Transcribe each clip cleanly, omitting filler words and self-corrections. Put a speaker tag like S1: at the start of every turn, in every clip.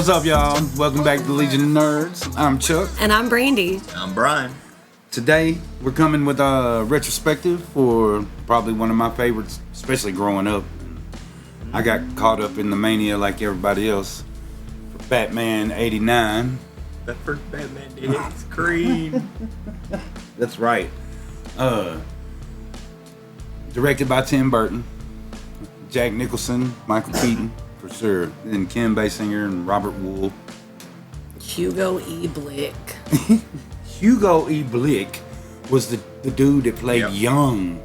S1: What's up, y'all? Welcome back to the Legion of Nerds. I'm Chuck.
S2: And I'm Brandy.
S3: I'm Brian.
S1: Today, we're coming with a retrospective for probably one of my favorites, especially growing up. I got caught up in the mania like everybody else for Batman 89.
S3: That first Batman did hit the screen.
S1: That's right. Directed by Tim Burton. Jack Nicholson, Michael Keaton, for sure. And Kim Basinger and Robert Wool.
S2: Hugo E. Blick.
S1: Hugo E. Blick was the dude that played young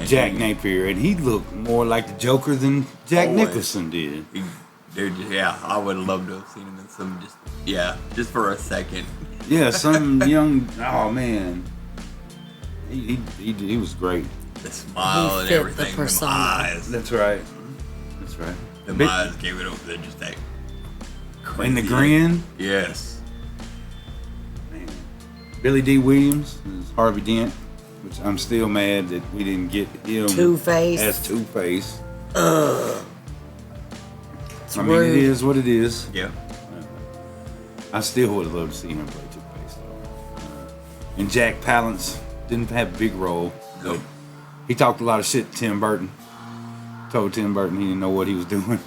S1: Jack Napier, and he looked more like the Joker than Jack Nicholson did.
S3: Dude, yeah, I would have loved to have seen him in some just for a second.
S1: Yeah, some young, oh man. He was great.
S3: The smile and everything, the eyes.
S1: That's right.
S3: The eyes gave it over there, just that crazy.
S1: And the grin.
S3: Yes.
S1: Man. Billy D. Williams is Harvey Dent, which I'm still mad that we didn't get him
S2: Two-Face.
S1: as Two-Face.
S2: I
S1: mean, it is what it is.
S3: Yeah.
S1: I still would have loved to see him play Two-Face, though. And Jack Palance didn't have a big role.
S3: Nope.
S1: He talked a lot of shit to Tim Burton. Told Tim Burton he didn't know what he was doing.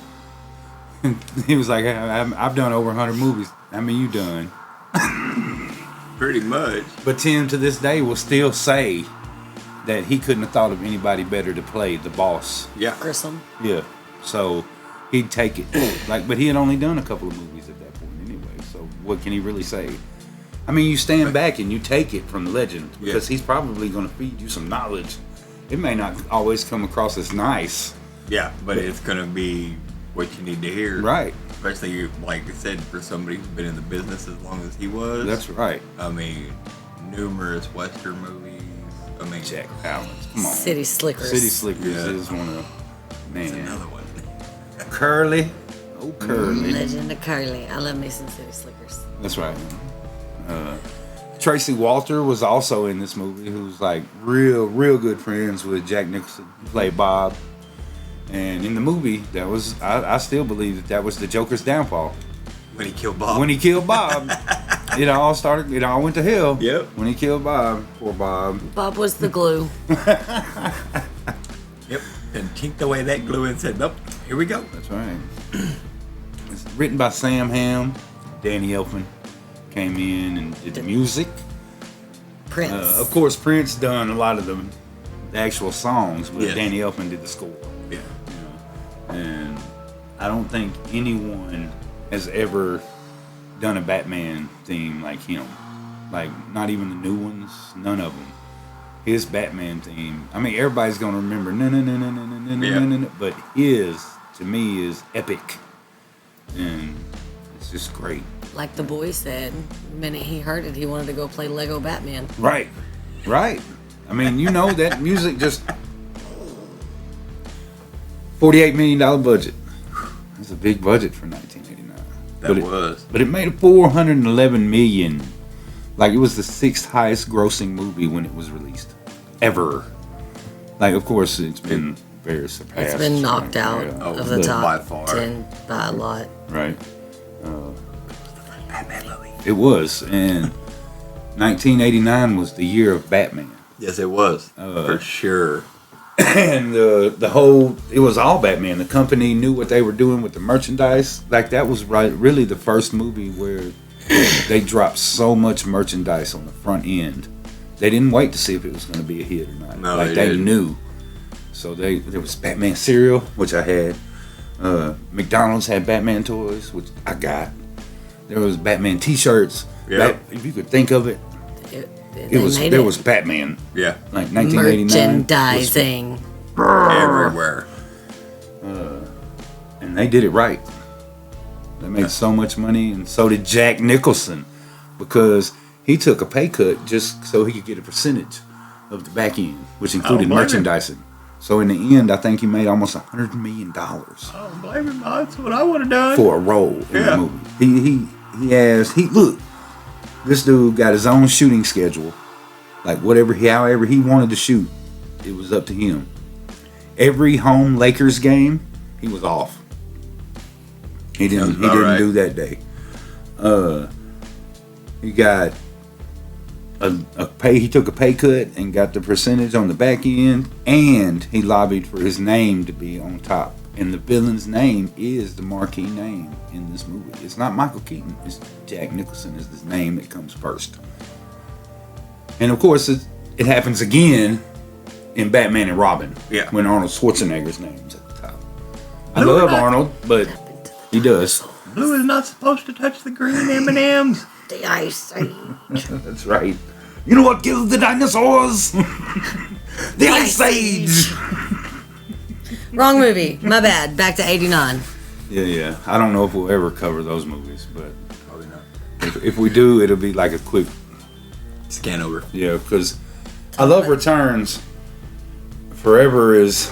S1: He was like, I've done over 100 movies. How many you done?
S3: Pretty much.
S1: But Tim, to this day, will still say that he couldn't have thought of anybody better to play the boss.
S3: Yeah.
S2: Grissom.
S1: Yeah. So he'd take it. But he had only done a couple of movies at that point anyway. So what can he really say? I mean, you stand back and you take it from the legend because he's probably going to feed you some knowledge. It may not always come across as nice.
S3: Yeah, but it's going to be what you need to hear.
S1: Right.
S3: Especially, like I said, for somebody who's been in the business as long as he was.
S1: That's right.
S3: I mean, numerous Western movies. I mean,
S1: Jack Palance. Come on.
S2: City Slickers.
S1: City Slickers is one of
S3: That's another one.
S1: Curly. Oh, Curly.
S2: Legend of Curly. I love me some City Slickers.
S1: That's right. Tracy Walter was also in this movie, who's like real good friends with Jack Nicholson. He played Bob. And in the movie, that was I still believe that was the Joker's downfall.
S3: When he killed Bob.
S1: It all started. It all went to hell.
S3: Yep.
S1: When he killed Bob. Poor Bob.
S2: Bob was the glue.
S3: Yep. And tinked away that glue and said, nope, here we go.
S1: That's right. It's written by Sam Hamm. Danny Elfman came in and did the music.
S2: Prince.
S1: Of course, Prince done a lot of the actual songs, but Danny Elfman did the score.
S3: Yeah.
S1: And I don't think anyone has ever done a Batman theme like him. Like, not even the new ones, none of them. His Batman theme, I mean, everybody's going to remember, no, but his, to me, is epic. And it's just great.
S2: Like the boy said, the minute he heard it, he wanted to go play Lego Batman.
S1: Right. I mean, you know that music just... $48 million budget. That's a big budget for 1989. But it made a $411 million. Like, it was the 6th highest grossing movie when it was released. Ever. Like, of course, it's been very surpassed.
S2: It's been knocked out of the top 10 by a lot.
S1: Right. It was. And 1989 was the year of Batman.
S3: Yes, it was. For sure.
S1: And it was all Batman. The company knew what they were doing with the merchandise. Like, that was really the first movie where they dropped so much merchandise on the front end. They didn't wait to see if it was going to be a hit or not.
S3: No,
S1: like, they knew. So there was Batman cereal, which I had. McDonald's had Batman toys, which I got. There was Batman T-shirts.
S3: Yeah.
S1: If you could think of it. There was Batman.
S3: Yeah.
S1: Like 1989.
S2: Merchandising.
S3: Everywhere.
S1: And they did it right. They made so much money, and so did Jack Nicholson, because he took a pay cut just so he could get a percentage of the back end, which included merchandising. So in the end, I think he made almost $100 million.
S3: I don't blame him. That's what I would have done.
S1: For a role in the movie. Look, this dude got his own shooting schedule. Like, however he wanted to shoot, it was up to him. Every home Lakers game, he was off. He didn't. He
S3: Sounds about
S1: didn't
S3: right.
S1: do that day. He got a pay. He took a pay cut and got the percentage on the back end, and he lobbied for his name to be on top. And the villain's name is the marquee name in this movie. It's not Michael Keaton. It's Jack Nicholson is the name that comes first. And of course, it happens again in Batman and Robin.
S3: Yeah.
S1: When Arnold Schwarzenegger's name's at the top. I
S3: Blue
S1: love
S3: and I-
S1: Arnold, but he does.
S3: Blue is not supposed to touch the green M&Ms.
S2: The Ice Age.
S1: That's right. You know what killed the dinosaurs? The Ice Age.
S2: Wrong movie. My bad. Back to 89.
S1: Yeah. I don't know if we'll ever cover those movies, but
S3: Probably not.
S1: if we do, it'll be like a quick,
S3: Scan over.
S1: yeah, because I love Returns. Forever is,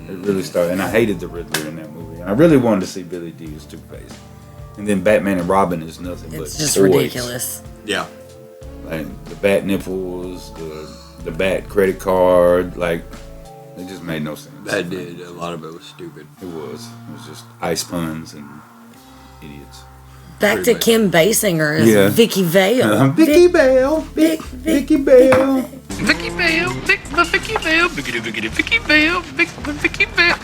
S1: it really started, and I hated the Riddler in that movie. And I really wanted to see Billy D as Two-Face. And then Batman and Robin is nothing but
S2: It's just
S1: toys.
S2: ridiculous.
S3: Yeah.
S1: Like the bat nipples, the bat credit card, like it just made no sense.
S3: That did. A lot of it was stupid.
S1: It was just ice puns and idiots.
S2: Back
S3: Pretty
S2: to
S3: much.
S2: Kim Basinger as
S1: Yeah.
S2: Vicky Vale.
S1: Vicky Bale, Vicky Bale.
S4: Vicky Vale, Vicky Vale, Vicky Vale, Vicky Vale.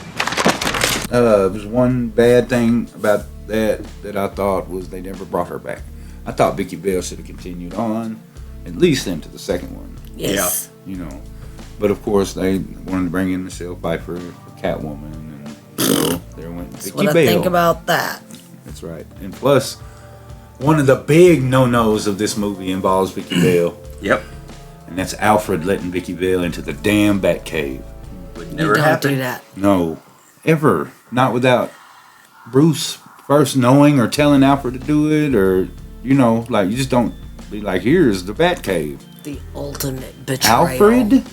S1: There's one bad thing about that I thought was they never brought her back. I thought Vicky Vale should have continued on, at least into the second one.
S2: Yes.
S1: You know, but of course they wanted to bring in Michelle Pfeiffer for Catwoman, and so there went
S2: That's
S1: Vicky
S2: what I
S1: Vale.
S2: think about that.
S1: That's right. And plus, one of the big no-nos of this movie involves Vicky Vale,
S3: Yep.
S1: and that's Alfred letting Vicky Vale into the damn Batcave.
S3: Would
S2: You
S3: never
S2: don't
S3: happen.
S2: do that.
S1: No, ever. Not without Bruce first knowing or telling Alfred to do it, or, you know, like, you just don't be like, here's the Batcave.
S2: The ultimate betrayal.
S1: Alfred?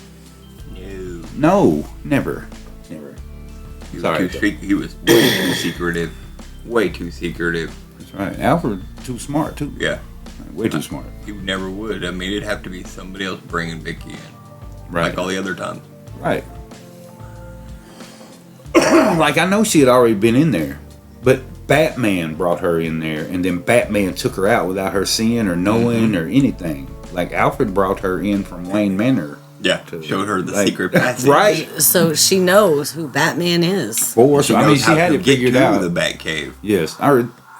S3: No.
S1: No, never. Never.
S3: He was,
S1: Sorry.
S3: he was way too secretive. Way too secretive.
S1: That's right. Alfred, too smart, too.
S3: Yeah.
S1: Way too smart.
S3: He never would. I mean, it'd have to be somebody else bringing Vicky in.
S1: Right.
S3: Like all the other times.
S1: Right. Like, I know she had already been in there, but Batman brought her in there, and then Batman took her out without her seeing or knowing or anything. Like, Alfred brought her in from Wayne Manor.
S3: Yeah.
S1: To,
S3: Showed her the
S1: like,
S3: secret passage.
S1: Right.
S2: So she knows who Batman is.
S1: Or, so, I mean,
S3: knows
S1: she
S3: how
S1: had
S3: to
S1: it
S3: get
S1: figured
S3: to
S1: out.
S3: the Batcave.
S1: Yes.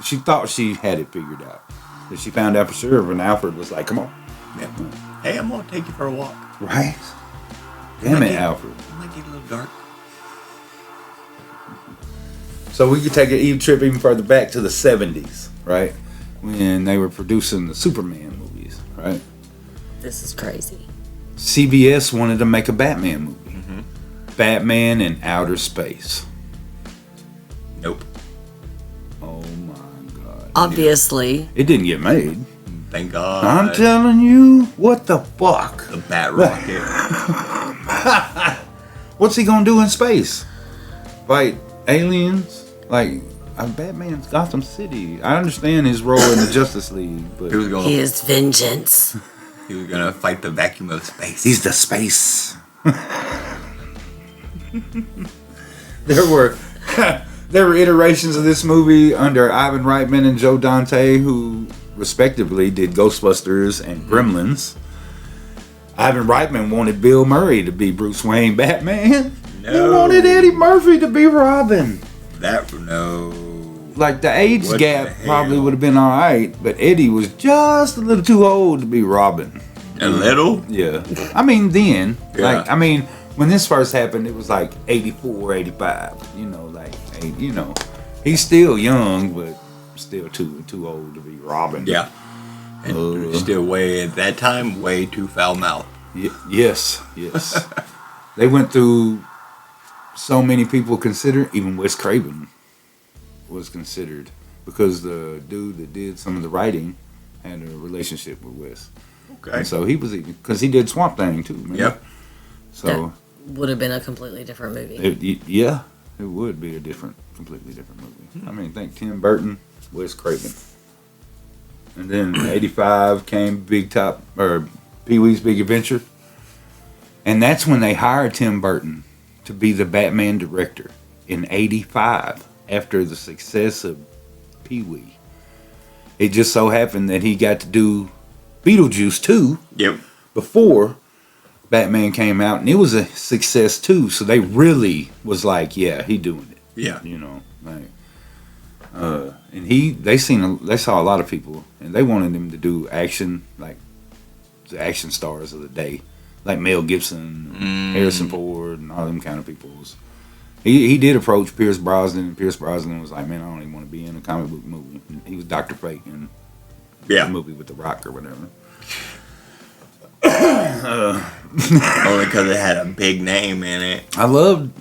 S1: She thought she had it figured out. But she found out for sure, and Alfred was like, come on.
S3: Yeah. Hey, I'm gonna take you for a walk.
S1: Right. Damn it, Alfred.
S3: It might get a little dark.
S1: So we could take an even trip even further back to the 70s, right? When they were producing the Superman movies, right?
S2: This is crazy.
S1: CBS wanted to make a Batman movie. Batman in Outer Space.
S3: Nope.
S1: Oh my God.
S2: Obviously.
S1: It didn't get made.
S3: Thank God.
S1: I'm telling you, what the fuck?
S3: The Bat Rocket.
S1: What's he gonna do in space? Fight aliens? Like, Batman's Gotham City. I understand his role in the Justice League, but
S3: He was gonna.
S2: His vengeance.
S3: He was gonna fight the vacuum of space.
S1: he's the space. There were iterations of this movie under Ivan Reitman and Joe Dante, who respectively did Ghostbusters and Gremlins. Ivan Reitman wanted Bill Murray to be Bruce Wayne Batman. He
S3: No.
S1: wanted Eddie Murphy to be Robin.
S3: That no.
S1: Like, the age
S3: What
S1: gap
S3: the hell?
S1: probably would have been all right, but Eddie was just a little too old to be Robin.
S3: A little.
S1: Yeah. I mean, then,
S3: Yeah.
S1: like, I mean, when this first happened, it was like 84, 85. You know, like, you know, he's still young, but still too old to be Robin.
S3: Yeah. And still way at that time way too foul mouthed.
S1: Yes. They went through so many people considered, even Wes Craven was considered, because the dude that did some of the writing had a relationship with Wes.
S3: Okay.
S1: And so he was, because he did Swamp Thing too, man.
S3: Yep.
S1: So,
S2: Would have been a completely different movie.
S1: it would be a completely different movie. I mean, think Tim Burton, Wes Craven. And then 85 came Pee-wee's Big Adventure. And that's when they hired Tim Burton to be the Batman director in 85. after the success of Pee-wee. It just so happened that he got to do Beetlejuice 2
S3: Yep.
S1: before Batman came out, and it was a success too. So they really was like, yeah, he doing it.
S3: Yeah.
S1: You know, like, and they saw a lot of people, and they wanted him to do action, like the action stars of the day, like Mel Gibson, Harrison Ford, and all them kind of people. He did approach Pierce Brosnan, and Pierce Brosnan was like, man, I don't even want to be in a comic book movie. And he was Dr. Fate in the movie with The Rock or whatever.
S3: Only because it had a big name in it.
S1: I love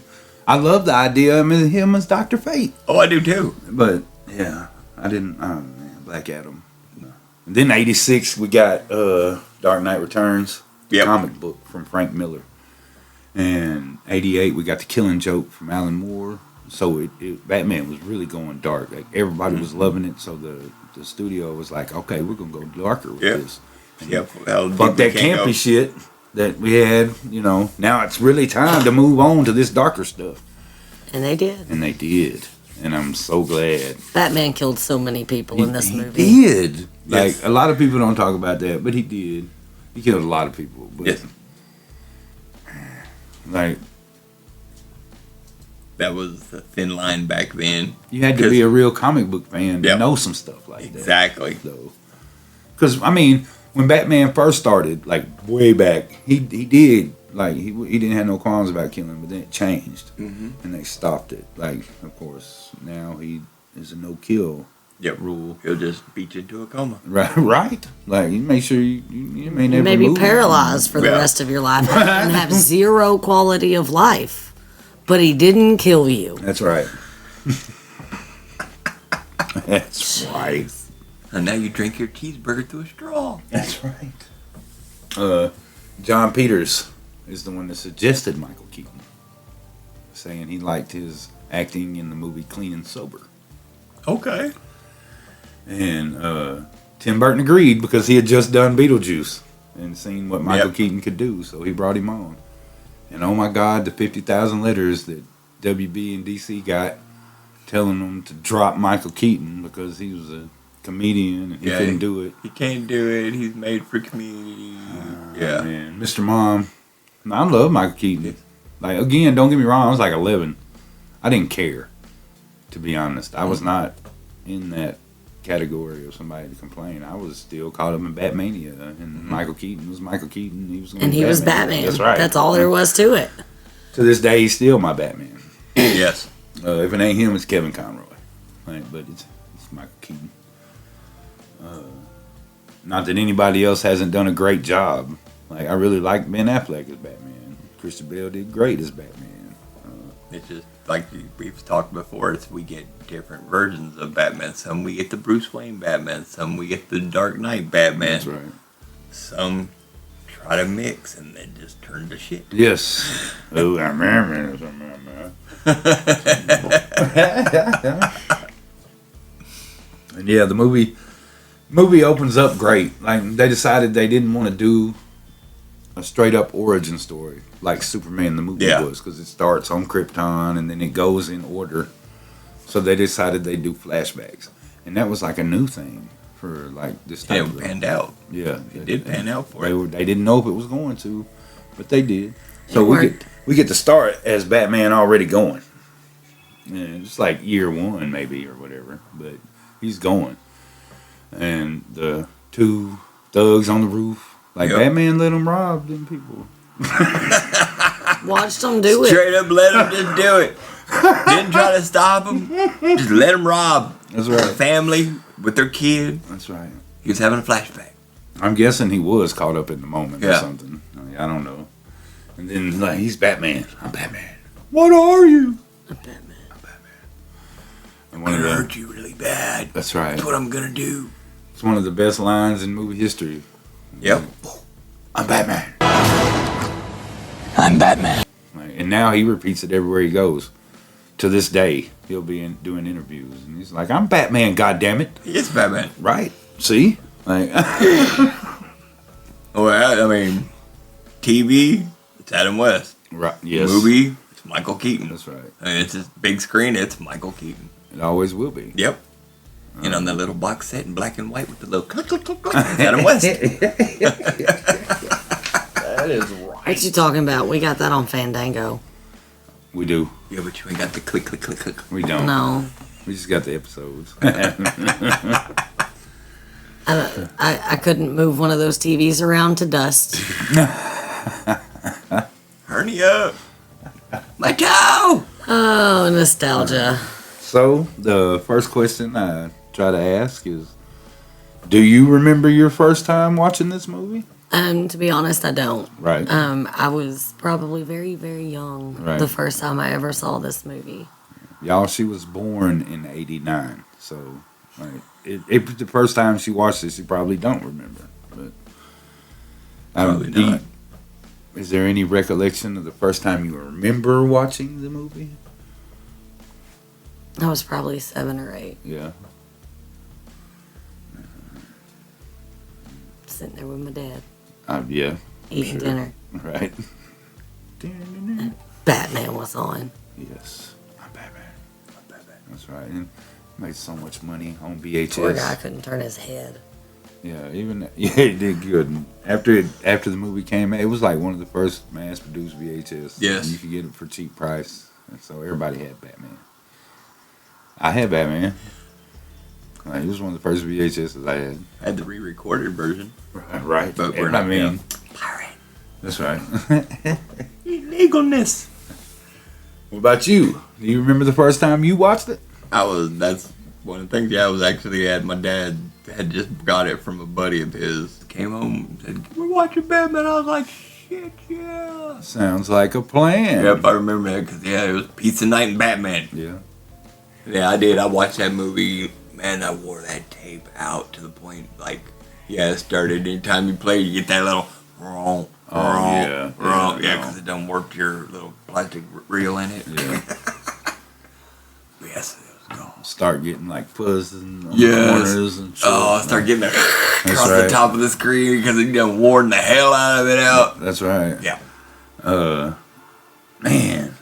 S1: the idea of him as Dr. Fate.
S3: Oh, I do too.
S1: But yeah, I didn't. Oh man, Black Adam. No. And then '86 we got Dark Knight Returns, comic book from Frank Miller, and '88 we got The Killing Joke from Alan Moore. So Batman was really going dark. Like everybody was loving it. So the studio was like, okay, we're gonna go darker with this. Fuck that campy shit that we had. You know, now it's really time to move on to this darker stuff.
S2: And they did.
S1: And I'm so glad.
S2: Batman killed so many people in this movie.
S1: He did.
S3: Yes.
S1: Like, a lot of people don't talk about that, but he did. He killed a lot of people. But,
S3: Yes.
S1: like,
S3: that was the thin line back then.
S1: you had to be a real comic book fan to
S3: Yep.
S1: know some stuff like that.
S3: Exactly.
S1: Because, I mean, when Batman first started, like, way back, he did, like, he didn't have no qualms about killing, but then it changed.
S3: Mm-hmm.
S1: And they stopped it. Like, of course, now he is a no-kill rule.
S3: He'll just beat you into a coma.
S1: Right. Like, you make sure you may never
S2: You may be
S1: move.
S2: paralyzed for the rest of your life and have zero quality of life. But he didn't kill you.
S1: That's right. That's right.
S3: And now you drink your cheeseburger through a straw.
S1: That's right. John Peters is the one that suggested Michael Keaton, saying he liked his acting in the movie Clean and Sober.
S3: Okay.
S1: And Tim Burton agreed because he had just done Beetlejuice and seen what Michael Keaton could do, so he brought him on. And oh my God, the 50,000 letters that WB and DC got telling them to drop Michael Keaton because he was a comedian and he couldn't do it.
S3: He can't do it. He's made for community.
S1: Man. Mr. Mom. I love Michael Keaton. Like, again, don't get me wrong, I was like 11. I didn't care, to be honest. I was not in that category of somebody to complain. I was still caught up in Batmania, and Michael Keaton was Michael Keaton. He was
S2: Batman.
S1: That's right.
S2: That's all there was to it.
S1: To this day, he's still my Batman.
S3: Yes.
S1: If it ain't him, it's Kevin Conroy. Right? But it's Michael Keaton. Not that anybody else hasn't done a great job. Like, I really like Ben Affleck as Batman. Christian Bale did great as Batman.
S3: It's just like we've talked before. We get different versions of Batman. Some we get the Bruce Wayne Batman. Some we get the Dark Knight Batman.
S1: That's right.
S3: Some try to mix and then just turn to shit.
S1: Yes. Oh, I'm And yeah, the movie opens up great. Like, they decided they didn't want to do a straight up origin story like Superman the movie was, because it starts on Krypton and then it goes in order. So they decided they'd do flashbacks, and that was like a new thing for like this type
S3: And it panned out.
S1: Yeah,
S3: It did pan out for it.
S1: They didn't know if it was going to, but they did. So we get to start as Batman already going. Yeah, it's like year one maybe or whatever, but he's going. And the two thugs on the roof, like Batman let them rob them people.
S2: Watched them do it.
S3: Straight up let them just do it. Didn't try to stop them. Just let them rob.
S1: That's right.
S3: A family with their kid.
S1: That's right.
S3: He was having a flashback.
S1: I'm guessing he was caught up in the moment or something. I don't know. And then like, he's Batman. I'm Batman. What are you?
S2: I'm Batman.
S1: I'm Batman. And
S3: I'm gonna hurt you really bad.
S1: That's right.
S3: That's what I'm gonna do.
S1: It's one of the best lines in movie history.
S3: Yep.
S1: I'm Batman.
S3: I'm Batman.
S1: And now he repeats it everywhere he goes. To this day, he'll be doing interviews, and he's like, "I'm Batman, goddammit."
S3: He is Batman.
S1: Right? See? Like,
S3: well, I mean, TV, it's Adam West.
S1: right? Yes.
S3: Movie, it's Michael Keaton.
S1: That's right.
S3: I mean, it's just big screen. It's Michael Keaton.
S1: It always will be.
S3: Yep. And on that little box set in black and white with the little click, click, click, click. Adam West.
S1: That is right.
S2: What you talking about? We got that on Fandango.
S1: We do.
S3: Yeah, but you ain't got the click, click, click, click.
S1: We don't.
S2: No.
S1: We just got the episodes.
S2: I couldn't move one of those TVs around to dust.
S3: Hernia. My toe.
S2: Oh, nostalgia.
S1: So, the first question I try to ask is, do you remember your first time watching this movie?
S2: To be honest, I don't.
S1: Right.
S2: I was probably very, very young
S1: Right.
S2: the first time I ever saw this movie.
S1: Y'all, she was born in 89. So, like, it the first time she watched this, she probably don't remember. But
S3: Probably
S1: do you-
S3: not.
S1: is there any recollection of the first time you remember watching the movie?
S2: I was probably 7 or 8,
S1: Yeah.
S2: sitting there with my dad,
S1: Yeah.
S2: eating
S1: Sure.
S2: dinner.
S1: Right.
S2: Batman was on.
S1: Yes. I'm Batman. That's right. And made so much money on VHS.
S2: Poor guy couldn't turn his head.
S1: Yeah, it did good. And after the movie came out, it was like one of the first mass-produced VHS.
S3: Yes.
S1: And you could get it for cheap price, and so everybody had Batman. I had Batman. Like, it was one of the first VHSs I had.
S3: I had the re-recorded version.
S1: Right,
S3: But we're not
S1: pirate. That's right.
S3: Illegalness.
S1: What about you? Do you remember the first time you watched it?
S3: That's one of the things. Yeah, I was actually at my dad had just got it from a buddy of his. Came home and said, "We're watching Batman." I was like, "Shit, yeah."
S1: Sounds like a plan.
S3: Yep, I remember that because it was Pizza Night and Batman.
S1: Yeah.
S3: Yeah, I did. I watched that movie. Man, I wore that tape out to the point it started anytime you play, you get that little wrong.
S1: Yeah.
S3: Yeah,
S1: Yeah,
S3: because it don't work your little plastic reel in it.
S1: Yeah.
S3: Yes, it was gone.
S1: Start getting like fuzz and
S3: Yes.
S1: corners and shit.
S3: Oh, I start getting it across
S1: right.
S3: the top of the screen because it done worn the hell out of it out.
S1: That's right.
S3: Yeah.
S1: Man,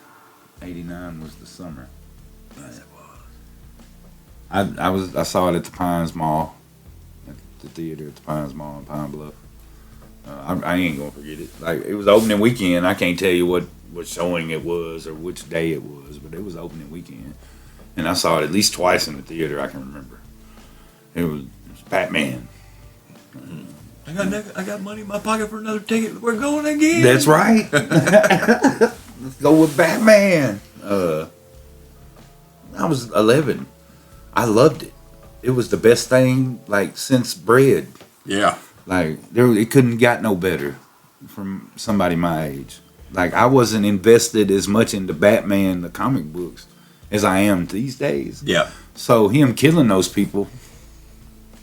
S1: 89 was the summer.
S3: Yes, it was.
S1: I saw it at the Pines Mall, at the theater at the Pines Mall in Pine Bluff. I ain't gonna forget it. Like, it was opening weekend. I can't tell you what showing it was or which day it was, but it was opening weekend, and I saw it at least twice in the theater. I can remember. It was Batman.
S3: I got money in my pocket for another ticket. We're going again.
S1: That's right. Let's go with Batman. I was 11. I loved it. It was the best thing since bread.
S3: Yeah.
S1: It couldn't got no better from somebody my age. I wasn't invested as much into Batman the comic books as I am these days.
S3: Yeah.
S1: So him killing those people,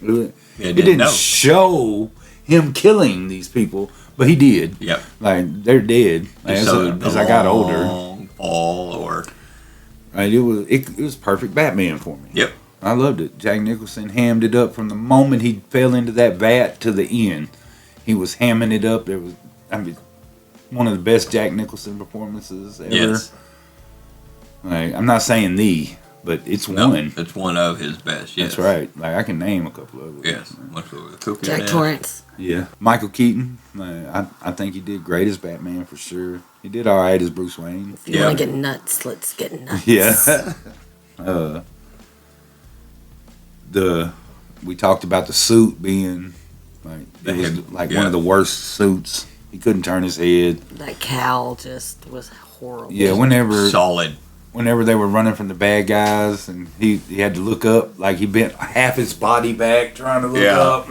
S1: it
S3: didn't
S1: didn't show him killing these people, but he did.
S3: Yep.
S1: They're dead. As I got older,
S3: fall or
S1: it was perfect Batman for me.
S3: Yep.
S1: I loved it. Jack Nicholson hammed it up from the moment he fell into that vat to the end. He was hamming it up. One of the best Jack Nicholson performances ever.
S3: Yes.
S1: I'm not saying but it's
S3: No,
S1: one.
S3: it's one of his best. Yes.
S1: That's right. I can name a couple of them.
S3: Yes. Much of the cookie.
S2: Jack Torrance.
S1: Yeah. Michael Keaton. I think he did great as Batman for sure. He did all right as Bruce Wayne.
S2: If you want to get nuts, let's get nuts.
S1: Yeah. We talked about the suit being one of the worst suits. He couldn't turn his head.
S2: That cowl just was horrible.
S1: Yeah,
S3: solid.
S1: Whenever they were running from the bad guys, and he had to look up, he bent half his body back trying to look up,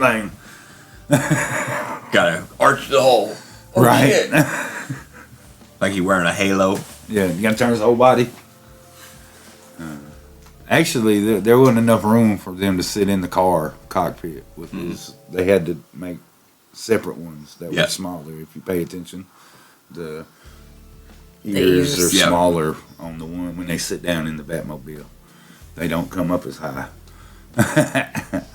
S3: Gotta arch the hole. Oh,
S1: right?
S3: shit. Like he wearing a halo.
S1: Yeah, you gotta turn his whole body. Actually, there wasn't enough room for them to sit in the car cockpit with his. They had to make separate ones that were smaller. If you pay attention, the ears are smaller on the one when they sit down in the Batmobile. They don't come up as high.
S3: That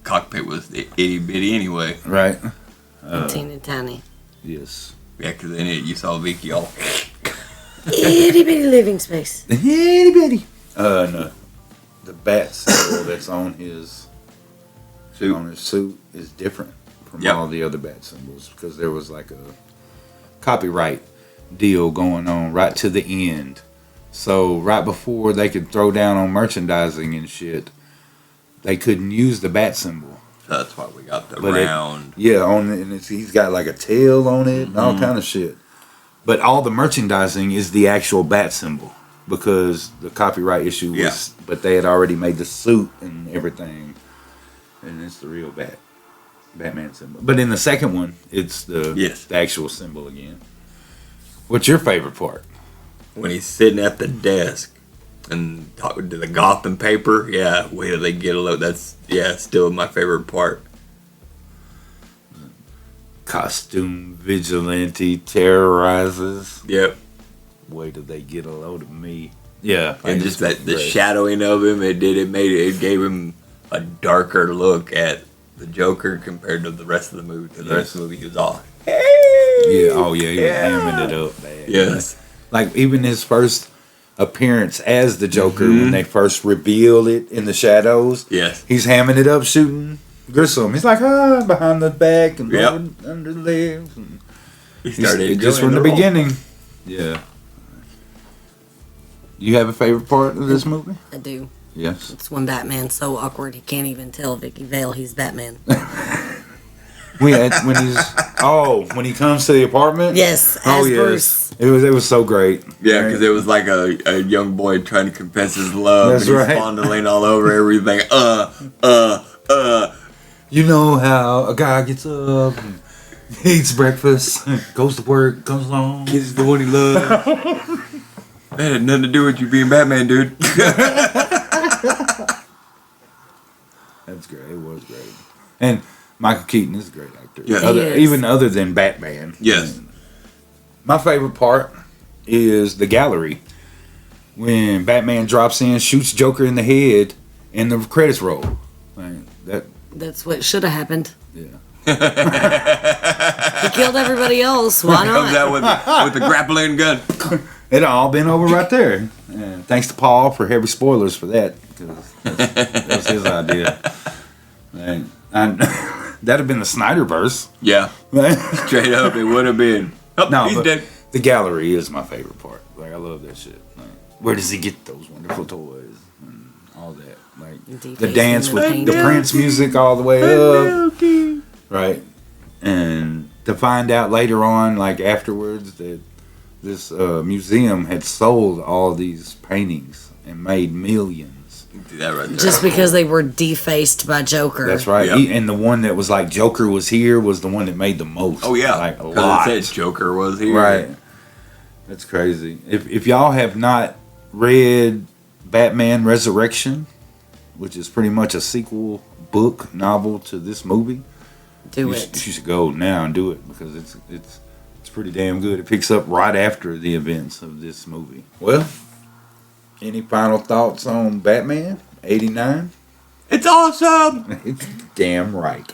S3: cockpit was itty bitty anyway.
S1: Right.
S2: Teeny tiny.
S1: Yes.
S3: Yeah, because in it you saw Vicky all.
S2: Itty bitty living space.
S1: Itty bitty. No, the bat symbol that's on his suit is different from all the other bat symbols because there was like a copyright deal going on right to the end. So right before they could throw down on merchandising and shit, they couldn't use the bat symbol.
S3: So that's why we got the round.
S1: He's got like a tail on it and all kind of shit. But all the merchandising is the actual bat symbol because the copyright issue was. But they had already made the suit and everything, and it's the real Batman symbol. But in the second one, it's the actual symbol again. What's your favorite part?
S3: When he's sitting at the desk and talking to the Gotham paper. Yeah, wait till they get a load. That's still my favorite part.
S1: Costume vigilante terrorizes.
S3: Yep.
S1: Wait till they get a load of me. Yeah,
S3: and just the shadowing of him, it gave him a darker look at the Joker compared to the rest of the movie. The rest of the movie he was all, hey,
S1: he was hamming it up, man.
S3: Yes,
S1: like even his first appearance as the Joker when they first reveal it in the shadows.
S3: Yes,
S1: he's hamming it up, shooting Grissom. He's like behind the back and under the legs. And
S3: he started
S1: just from the beginning. Yeah. You have a favorite part of this movie?
S2: I do.
S1: Yes.
S2: It's when Batman's so awkward he can't even tell Vicky Vale he's Batman.
S1: when he comes to the apartment.
S2: Yes, as Bruce.
S1: It was so great.
S3: Yeah, because it was like a young boy trying to confess his love.
S1: That's
S3: and
S1: right.
S3: He's fondling all over everything.
S1: You know how a guy gets up, and eats breakfast, goes to work, comes home,
S3: kisses the one he loves. That had nothing to do with you being Batman, dude.
S1: That's great. It was great. And Michael Keaton is a great actor.
S3: Yeah.
S1: Even other than Batman.
S3: Yes.
S1: My favorite part is the gallery. When Batman drops in, shoots Joker in the head, and the credits roll.
S2: That's what should have happened.
S1: Yeah.
S2: He killed everybody else. Why not?
S3: Comes out with the grappling gun.
S1: It all been over right there. And thanks to Paul for heavy spoilers for that. Because that was his idea. And that'd have been the Snyderverse.
S3: Yeah. Straight up, it would have been. Oh,
S1: no,
S3: he's dead.
S1: The gallery is my favorite part. Like, I love that shit. Like, where does he get those wonderful toys and all that? Like the dance with the Prince music all the way up. Right. And to find out later on, like afterwards, that this museum had sold all these paintings and made millions.
S3: That right there.
S2: Just because they were defaced by Joker.
S1: That's right. Yep. And the one that was like Joker was here was the one that made the most.
S3: Oh yeah,
S1: like a lot.
S3: It said Joker was here.
S1: Right. That's crazy. If y'all have not read Batman Resurrection, which is pretty much a sequel book novel to this movie,
S2: you
S1: should go now and do it because it's pretty damn good. It picks up right after the events of this movie. Well, any final thoughts on Batman 89?
S3: It's awesome.
S1: It's damn right.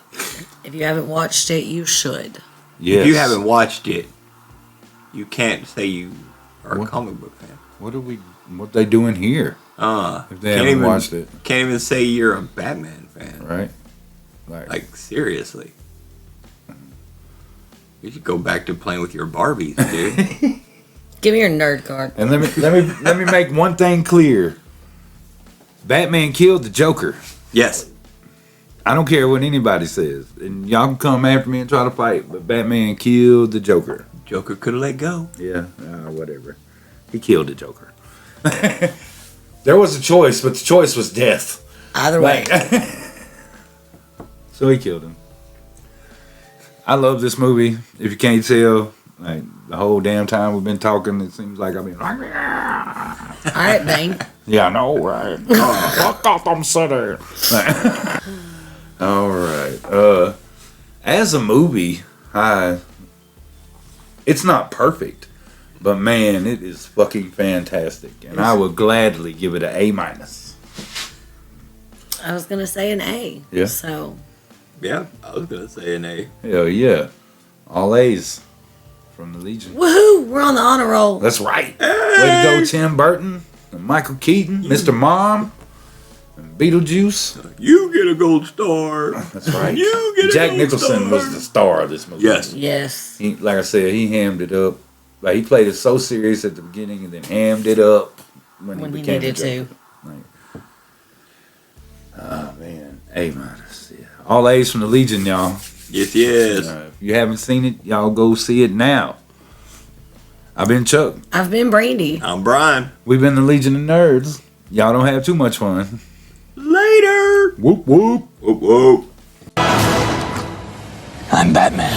S2: If you haven't watched it, you should.
S1: Yes.
S3: If you haven't watched it, you can't say you are a comic book fan.
S1: What they doing here? If they haven't watched it,
S3: can't even say you're a Batman fan,
S1: right?
S3: Like seriously. You should go back to playing with your Barbies, dude.
S2: Give me your nerd card.
S1: And let me make one thing clear. Batman killed the Joker.
S3: Yes.
S1: I don't care what anybody says, and y'all can come after me and try to fight, but Batman killed the Joker.
S3: Joker could have let go.
S1: Yeah, whatever. He killed the Joker. There was a choice, but the choice was death.
S2: Either way.
S1: So he killed him. I love this movie. If you can't tell, like the whole damn time we've been talking, it seems like I've been like,
S2: all right, Bane.
S1: Yeah, I know, right? Fuck off, I'm City. All right. As a movie, it's not perfect, but man, it is fucking fantastic, and I would gladly give it an A-.
S2: I was gonna say an A.
S1: Yeah.
S2: So.
S3: Yeah, I was gonna say an A.
S1: Hell yeah, all A's from the Legion.
S2: Woohoo! We're on the honor roll.
S1: That's right. Way to go, Tim Burton. and Michael Keaton, Mr. Mom, and Beetlejuice.
S3: You get a gold star.
S1: That's right.
S3: You get a
S1: Jack
S3: gold
S1: Nicholson
S3: star.
S1: was the star of this movie.
S3: Yes.
S2: Yes.
S1: He, like I said, he hammed it up. Like he played it so serious at the beginning and then hammed it up when he became
S2: needed
S1: the Joker.
S2: to.
S1: Like, oh man, hey man, all A's from the Legion, y'all.
S3: Yes, yes.
S1: If you haven't seen it, y'all go see it now. I've been Chuck.
S2: I've been Brandy.
S3: I'm Brian.
S1: We've been the Legion of Nerds. Y'all don't have too much fun.
S3: Later.
S1: Whoop whoop.
S3: Whoop, whoop.
S5: I'm Batman.